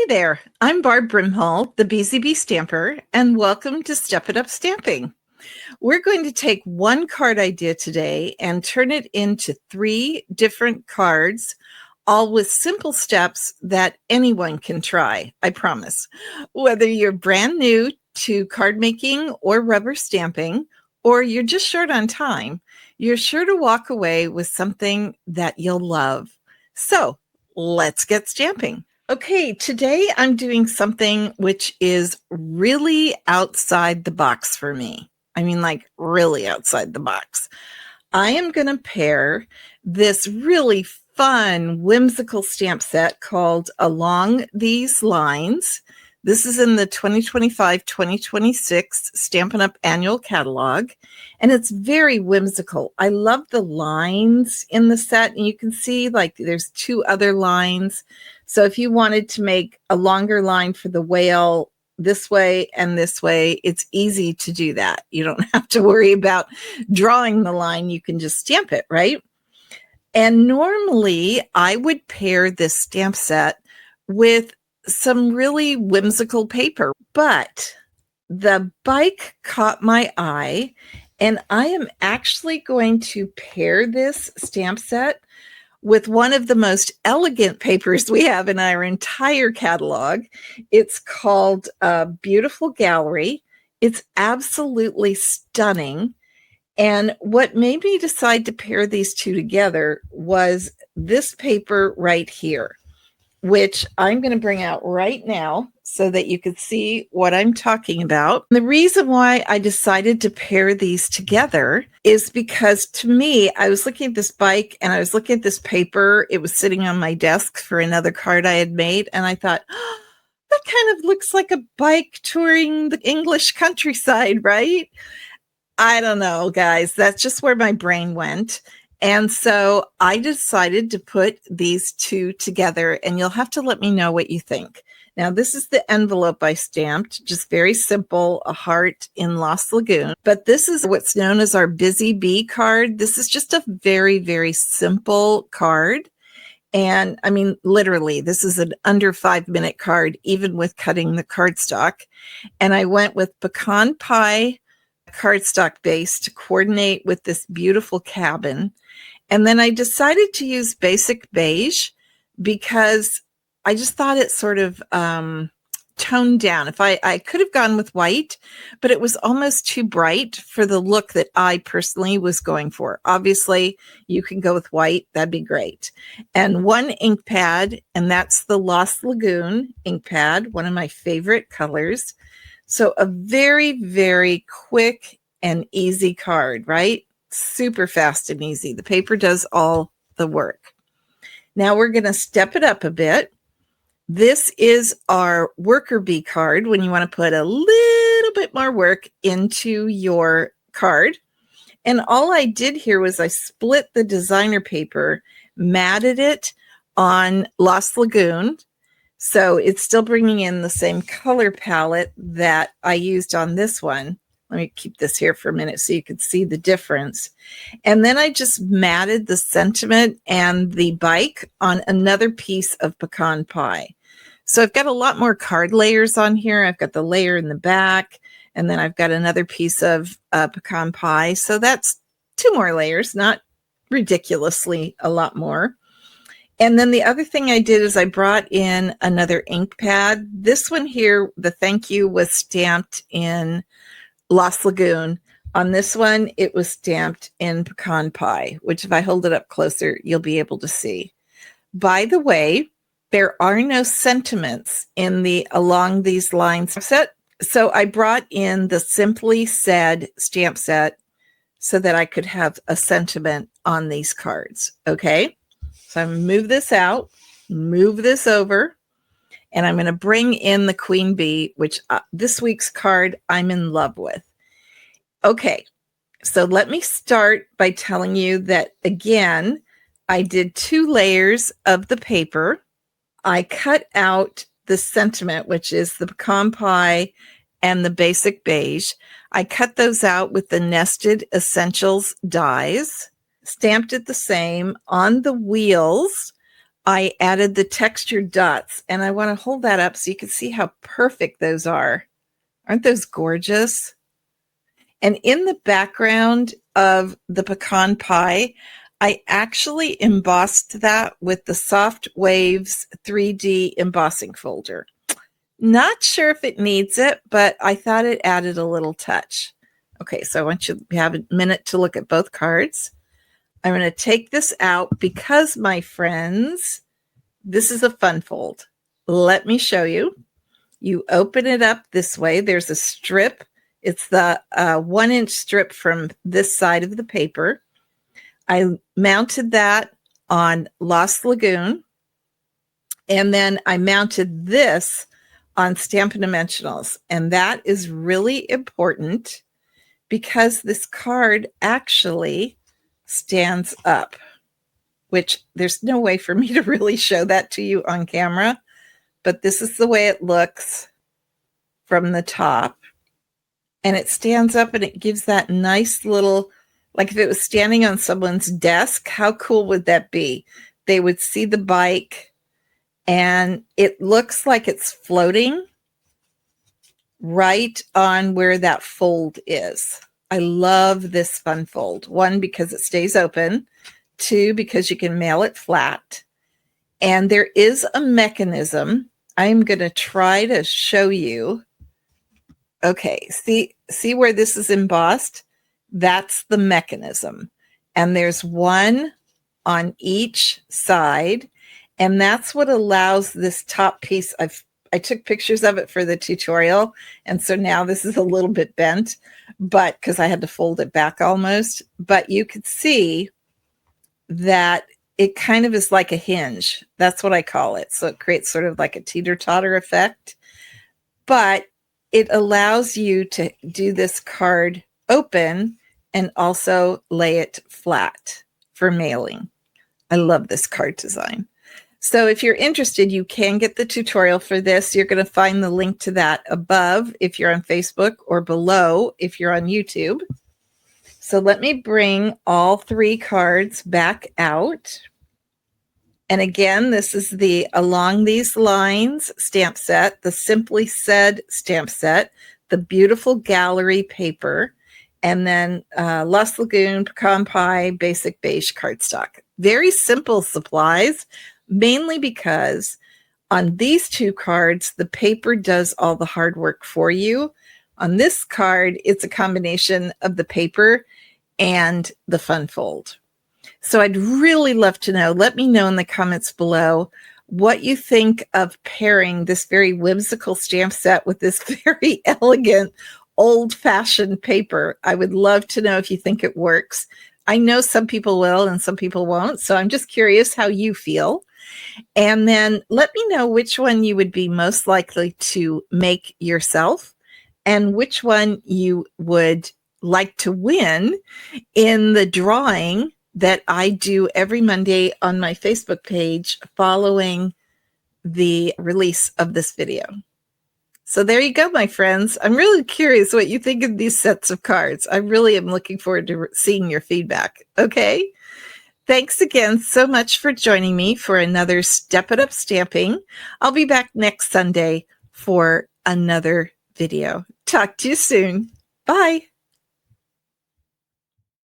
there, I'm Barb Brimhall, the BZB Stamper, and welcome to Step It Up Stamping. We're going to take one card idea today and turn it into 3 different cards, all with simple steps that anyone can try, I promise. Whether you're brand new to card making or rubber stamping, or you're just short on time, you're sure to walk away with something that you'll love. So let's get stamping. Okay, today I'm doing something which is really outside the box for me. I mean, like really outside the box. I am going to pair this really fun, whimsical stamp set called Along These Lines. This is in the 2025-2026 Stampin' Up! Annual Catalog, and it's very whimsical. I love the lines in the set, and you can see like there's 2 other lines. So if you wanted to make a longer line for the whale this way and this way, it's easy to do that. You don't have to worry about drawing the line. You can just stamp it, right? And normally I would pair this stamp set with some really whimsical paper, but the bike caught my eye, and I am actually going to pair this stamp set with one of the most elegant papers we have in our entire catalog. It's called Beautiful Gallery. It's absolutely stunning. And what made me decide to pair these 2 together was this paper right here, which I'm going to bring out right now so that you can see what I'm talking about. The reason why I decided to pair these together is because, to me, I was looking at this bike and I was looking at this paper. It was sitting on my desk for another card I had made, and I thought, oh, that kind of looks like a bike touring the English countryside, right? I don't know, guys. That's just where my brain went. And so I decided to put these 2 together, and you'll have to let me know what you think. Now, this is the envelope I stamped, just very simple, a heart in Lost Lagoon. But this is what's known as our Busy Bee card. This is just a very, very simple card. And I mean, literally, this is an under 5-minute card, even with cutting the cardstock. And I went with pecan pie cardstock base to coordinate with this beautiful cabin. And then I decided to use basic beige because I just thought it sort of toned down. If I could have gone with white, but it was almost too bright for the look that I personally was going for. Obviously, you can go with white. That'd be great. And 1 ink pad, and that's the Lost Lagoon ink pad, one of my favorite colors. So a very, very quick and easy card, right? Super fast and easy. The paper does all the work. Now we're going to step it up a bit. This is our worker bee card when you want to put a little bit more work into your card. And all I did here was I split the designer paper, matted it on Lost Lagoon. So it's still bringing in the same color palette that I used on this one. Let me keep this here for a minute so you can see the difference. And then I just matted the sentiment and the bike on another piece of pecan pie. So I've got a lot more card layers on here. I've got the layer in the back, and then I've got another piece of pecan pie. So that's 2 more layers, not ridiculously a lot more. And then the other thing I did is I brought in another ink pad. This one here, the thank you was stamped in Lost Lagoon. On this one, it was stamped in pecan pie, which if I hold it up closer, you'll be able to see. By the way, there are no sentiments in the Along These Lines set. So I brought in the Simply Said stamp set so that I could have a sentiment on these cards. Okay. So I'm going to move this out, move this over, and I'm going to bring in the Queen Bee, which this week's card I'm in love with. Okay, so let me start by telling you that, again, I did 2 layers of the paper. I cut out the sentiment, which is the pecan pie and the basic beige. I cut those out with the Nested Essentials dies, stamped it the same on the wheels I added the textured dots, and I want to hold that up so you can see how perfect those are. Aren't those gorgeous? And in the background of the pecan pie, I actually embossed that with the Soft Waves 3D embossing folder. Not sure if it needs it, but I thought it added a little touch. Okay, so I want you to have a minute to look at both cards. I'm going to take this out because, my friends, this is a fun fold. Let me show you. You open it up this way. There's a strip. It's the 1-inch strip from this side of the paper. I mounted that on Lost Lagoon. And then I mounted this on Stampin' Dimensionals. And that is really important because this card actually stands up, which there's no way for me to really show that to you on camera, but this is the way it looks from the top. And it stands up and it gives that nice little, like if it was standing on someone's desk, how cool would that be? They would see the bike and it looks like it's floating right on where that fold is. I love this fun fold. 1, because it stays open. 2, because you can mail it flat. And there is a mechanism. I'm going to try to show you. Okay, see where this is embossed? That's the mechanism. And there's 1 on each side. And that's what allows this top piece. I took pictures of it for the tutorial. And so now this is a little bit bent, but because I had to fold it back almost. But you could see that it kind of is like a hinge. That's what I call it. So it creates sort of like a teeter-totter effect. But it allows you to do this card open and also lay it flat for mailing. I love this card design. So if you're interested, you can get the tutorial for this. You're going to find the link to that above if you're on Facebook or below if you're on YouTube. So let me bring all 3 cards back out. And again, this is the Along These Lines stamp set, the Simply Said stamp set, the beautiful gallery paper, and then Lost Lagoon, Pecan Pie, Basic Beige cardstock. Very simple supplies, mainly because on these 2 cards, the paper does all the hard work for you. On this card, it's a combination of the paper and the fun fold. So I'd really love to know, let me know in the comments below what you think of pairing this very whimsical stamp set with this very elegant, old-fashioned paper. I would love to know if you think it works. I know some people will and some people won't, so I'm just curious how you feel. And then let me know which one you would be most likely to make yourself and which one you would like to win in the drawing that I do every Monday on my Facebook page following the release of this video. So there you go, my friends. I'm really curious what you think of these sets of cards. I really am looking forward to seeing your feedback. Okay. Thanks again so much for joining me for another Step It Up Stamping. I'll be back next Sunday for another video. Talk to you soon. Bye.